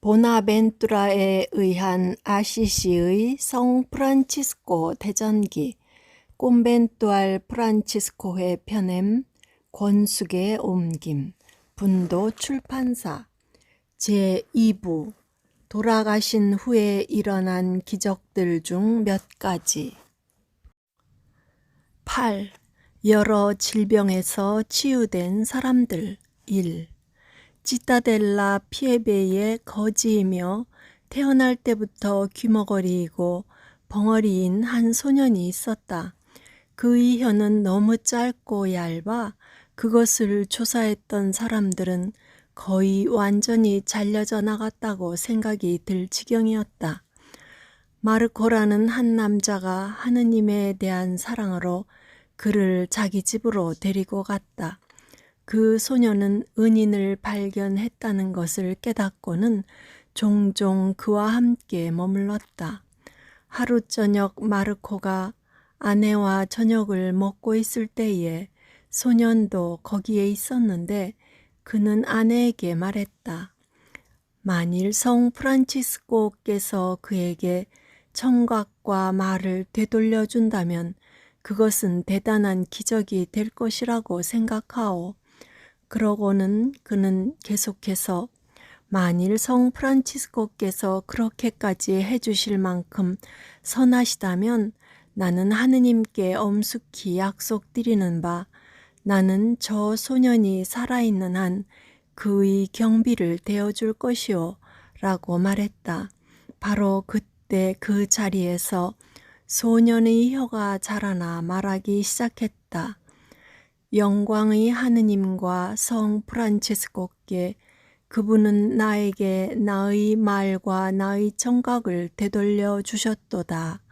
보나벤투라에 의한 아시시의 성 프란치스코 대전기 꼼벤투알 프란치스코회 편엠 권숙의 옮김 분도 출판사 제2부 돌아가신 후에 일어난 기적들 중 몇 가지 8. 여러 질병에서 치유된 사람들 1. 치타델라 피에베의 거지이며 태어날 때부터 귀머거리이고 벙어리인 한 소년이 있었다. 그의 혀는 너무 짧고 얇아 그것을 조사했던 사람들은 거의 완전히 잘려져 나갔다고 생각이 들 지경이었다. 마르코라는 한 남자가 하느님에 대한 사랑으로 그를 자기 집으로 데리고 갔다. 그 소녀는 은인을 발견했다는 것을 깨닫고는 종종 그와 함께 머물렀다. 하루 저녁 마르코가 아내와 저녁을 먹고 있을 때에 소년도 거기에 있었는데 그는 아내에게 말했다. 만일 성 프란치스코께서 그에게 청각과 말을 되돌려 준다면 그것은 대단한 기적이 될 것이라고 생각하오. 그러고는 그는 계속해서 만일 성 프란치스코께서 그렇게까지 해주실 만큼 선하시다면 나는 하느님께 엄숙히 약속드리는 바 나는 저 소년이 살아있는 한 그의 경비를 대어줄 것이오 라고 말했다. 바로 그때 그 자리에서 소년의 혀가 자라나 말하기 시작했다. 영광의 하느님과 성 프란치스코께 그분은 나에게 나의 말과 나의 청각을 되돌려 주셨도다.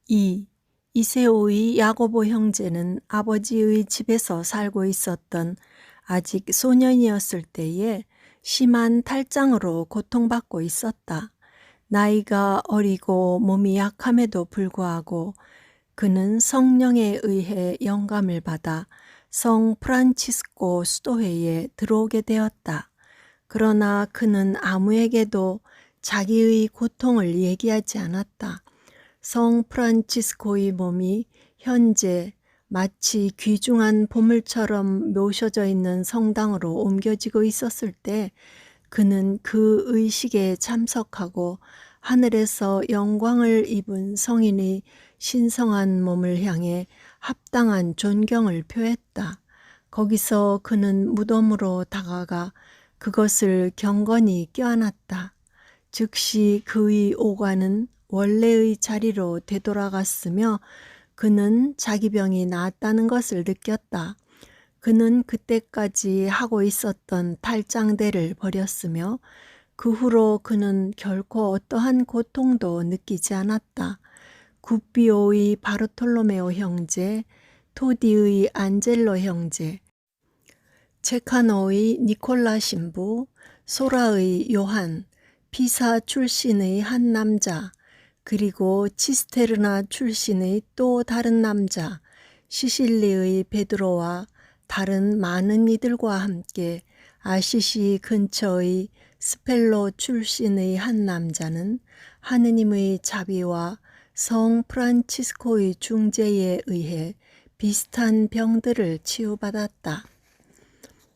2. 이세오의 야고보 형제는 아버지의 집에서 살고 있었던 아직 소년이었을 때에 심한 탈장으로 고통받고 있었다. 나이가 어리고 몸이 약함에도 불구하고 그는 성령에 의해 영감을 받아 성 프란치스코 수도회에 들어오게 되었다. 그러나 그는 아무에게도 자기의 고통을 얘기하지 않았다. 성 프란치스코의 몸이 현재 마치 귀중한 보물처럼 묘셔져 있는 성당으로 옮겨지고 있었을 때 그는 그 의식에 참석하고 하늘에서 영광을 입은 성인의 신성한 몸을 향해 합당한 존경을 표했다. 거기서 그는 무덤으로 다가가 그것을 경건히 껴안았다. 즉시 그의 오관은 원래의 자리로 되돌아갔으며 그는 자기 병이 나았다는 것을 느꼈다. 그는 그때까지 하고 있었던 탈장대를 버렸으며 그 후로 그는 결코 어떠한 고통도 느끼지 않았다. 구피오의 바르톨로메오 형제, 토디의 안젤로 형제, 체카노의 니콜라 신부, 소라의 요한, 피사 출신의 한 남자, 그리고 치스테르나 출신의 또 다른 남자, 시실리의 베드로와 다른 많은 이들과 함께 아시시 근처의 스펠로 출신의 한 남자는 하느님의 자비와 성 프란치스코의 중재에 의해 비슷한 병들을 치유받았다.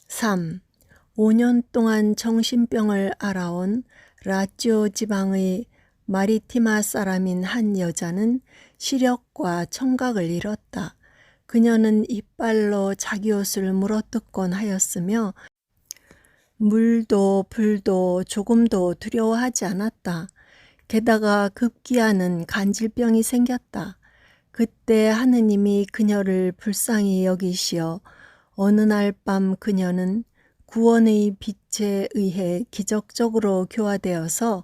3. 5년 동안 정신병을 앓아온 라찌오 지방의 마리티마 사람인 한 여자는 시력과 청각을 잃었다. 그녀는 이빨로 자기 옷을 물어뜯곤 하였으며 물도 불도 조금도 두려워하지 않았다. 게다가 급기야는 간질병이 생겼다. 그때 하느님이 그녀를 불쌍히 여기시어 어느 날 밤 그녀는 구원의 빛에 의해 기적적으로 교화되어서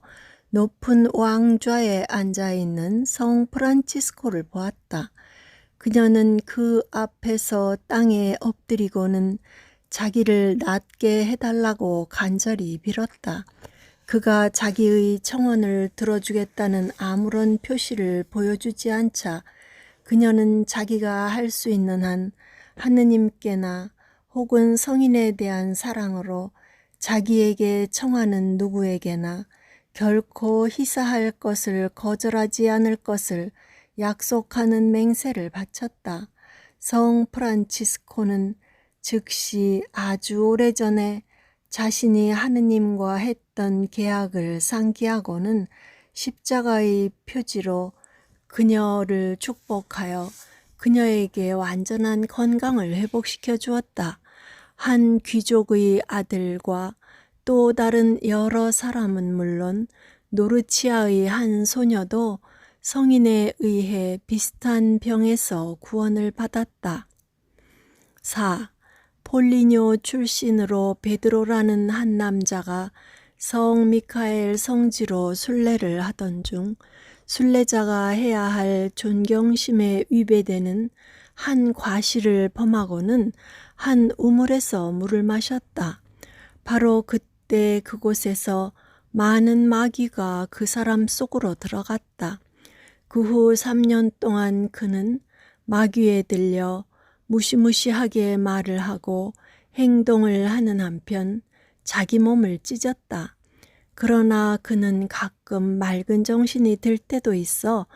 높은 왕좌에 앉아있는 성 프란치스코를 보았다. 그녀는 그 앞에서 땅에 엎드리고는 자기를 낫게 해달라고 간절히 빌었다. 그가 자기의 청혼을 들어주겠다는 아무런 표시를 보여주지 않자 그녀는 자기가 할 수 있는 한 하느님께나 혹은 성인에 대한 사랑으로 자기에게 청하는 누구에게나 결코 희사할 것을 거절하지 않을 것을 약속하는 맹세를 바쳤다. 성 프란치스코는 즉시 아주 오래전에 자신이 하느님과 했던 계약을 상기하고는 십자가의 표지로 그녀를 축복하여 그녀에게 완전한 건강을 회복시켜 주었다. 한 귀족의 아들과 또 다른 여러 사람은 물론 노르치아의 한 소녀도 성인에 의해 비슷한 병에서 구원을 받았다. 4. 폴리뇨 출신으로 베드로라는 한 남자가 성 미카엘 성지로 순례를 하던 중 순례자가 해야 할 존경심에 위배되는 한 과실을 범하고는 한 우물에서 물을 마셨다. 바로 그때 그곳에서 많은 마귀가 그 사람 속으로 들어갔다. 그 후 3년 동안 그는 마귀에 들려 무시무시하게 말을 하고 행동을 하는 한편 자기 몸을 찢었다. 그러나 그는 가끔 맑은 정신이 들 때도 있어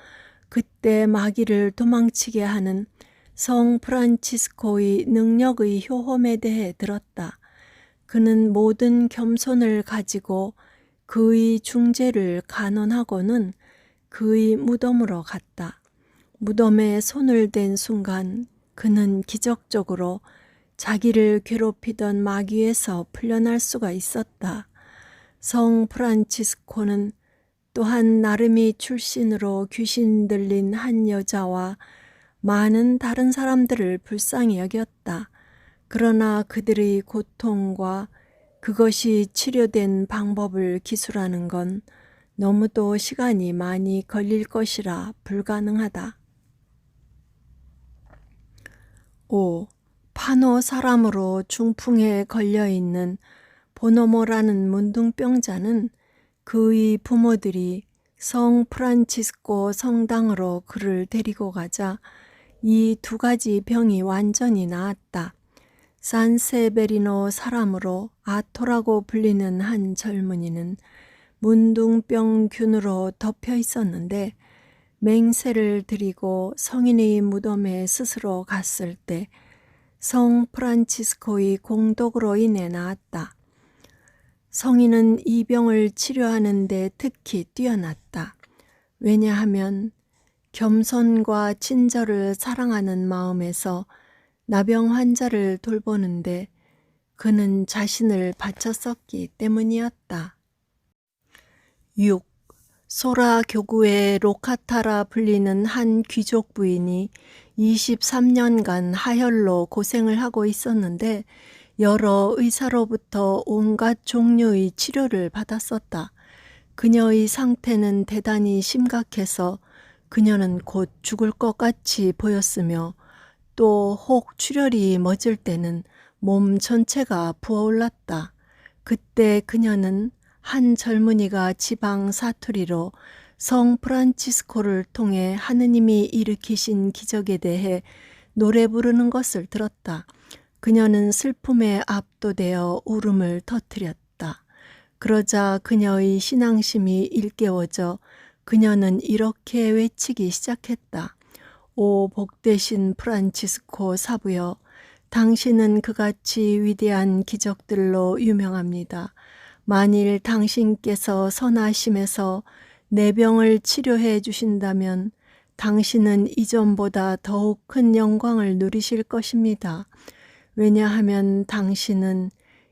그때 마귀를 도망치게 하는 성 프란치스코의 능력의 효험에 대해 들었다. 그는 모든 겸손을 가지고 그의 중재를 간언하고는 그의 무덤으로 갔다. 무덤에 손을 댄 순간 그는 기적적으로 자기를 괴롭히던 마귀에서 풀려날 수가 있었다. 성 프란치스코는 또한 나름의 출신으로 귀신 들린 한 여자와 많은 다른 사람들을 불쌍히 여겼다. 그러나 그들의 고통과 그것이 치료된 방법을 기술하는 건 너무도 시간이 많이 걸릴 것이라 불가능하다. 5. 파노 사람으로 중풍에 걸려있는 보노모라는 문둥병자는 그의 부모들이 성 프란치스코 성당으로 그를 데리고 가자 이 두 가지 병이 완전히 나았다. 산세베리노 사람으로 아토라고 불리는 한 젊은이는 문둥병균으로 덮여 있었는데 맹세를 드리고 성인의 무덤에 스스로 갔을 때 성 프란치스코의 공덕으로 인해 나았다. 성인은 이 병을 치료하는 데 특히 뛰어났다. 왜냐하면 겸손과 친절을 사랑하는 마음에서 나병 환자를 돌보는데 그는 자신을 바쳤었기 때문이었다. 6. 소라 교구의 로카타라 불리는 한 귀족 부인이 23년간 하혈로 고생을 하고 있었는데 여러 의사로부터 온갖 종류의 치료를 받았었다. 그녀의 상태는 대단히 심각해서 그녀는 곧 죽을 것 같이 보였으며 또 혹 출혈이 멎을 때는 몸 전체가 부어올랐다. 그때 그녀는 한 젊은이가 지방 사투리로 성 프란치스코를 통해 하느님이 일으키신 기적에 대해 노래 부르는 것을 들었다. 그녀는 슬픔에 압도되어 울음을 터뜨렸다. 그러자 그녀의 신앙심이 일깨워져 그녀는 이렇게 외치기 시작했다. 오 복되신 프란치스코 사부여, 당신은 그같이 위대한 기적들로 유명합니다. 만일 당신께서 선하심에서 내 병을 치료해 주신다면 당신은 이전보다 더욱 큰 영광을 누리실 것입니다. 왜냐하면 당신은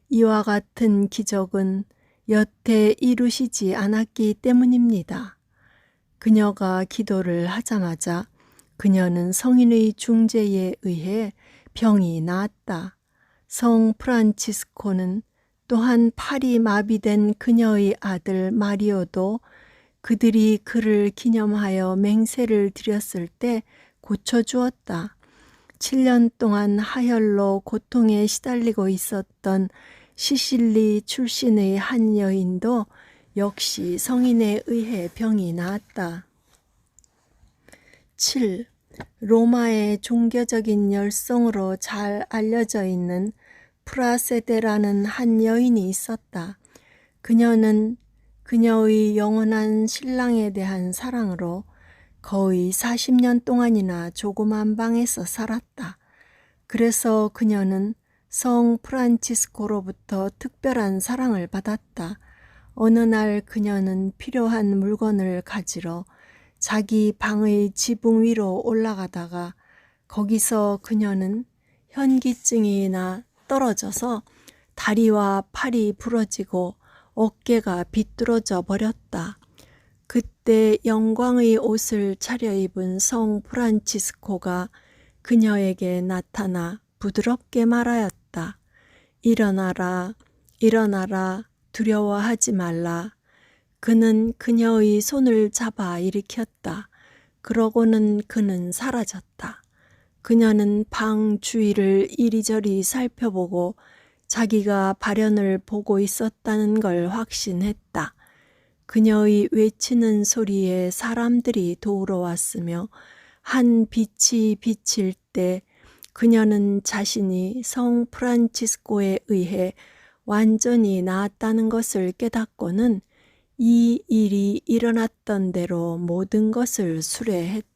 이와 같은 기적은 여태 이루시지 않았기 때문입니다. 그녀가 기도를 하자마자 그녀는 성인의 중재에 의해 병이 나았다. 성 프란치스코는 또한 팔이 마비된 그녀의 아들 마리오도 그들이 그를 기념하여 맹세를 드렸을 때 고쳐주었다. 7년 동안 하혈로 고통에 시달리고 있었던 시실리 출신의 한 여인도 역시 성인에 의해 병이 나았다. 7. 로마의 종교적인 열성으로 잘 알려져 있는 프라세데라는 한 여인이 있었다. 그녀는 그녀의 영원한 신랑에 대한 사랑으로 거의 40년 동안이나 조그만 방에서 살았다. 그래서 그녀는 성 프란치스코로부터 특별한 사랑을 받았다. 어느 날 그녀는 필요한 물건을 가지러 자기 방의 지붕 위로 올라가다가 거기서 그녀는 현기증이 나 떨어져서 다리와 팔이 부러지고 어깨가 비뚤어져 버렸다. 그때 영광의 옷을 차려입은 성 프란치스코가 그녀에게 나타나 부드럽게 말하였다. 일어나라, 일어나라, 두려워하지 말라. 그는 그녀의 손을 잡아 일으켰다. 그러고는 그는 사라졌다. 그녀는 방 주위를 이리저리 살펴보고 자기가 발현을 보고 있었다는 걸 확신했다. 그녀의 외치는 소리에 사람들이 도우러 왔으며 한 빛이 비칠 때 그녀는 자신이 성 프란치스코에 의해 완전히 나았다는 것을 깨닫고는 이 일이 일어났던 대로 모든 것을 수레했다.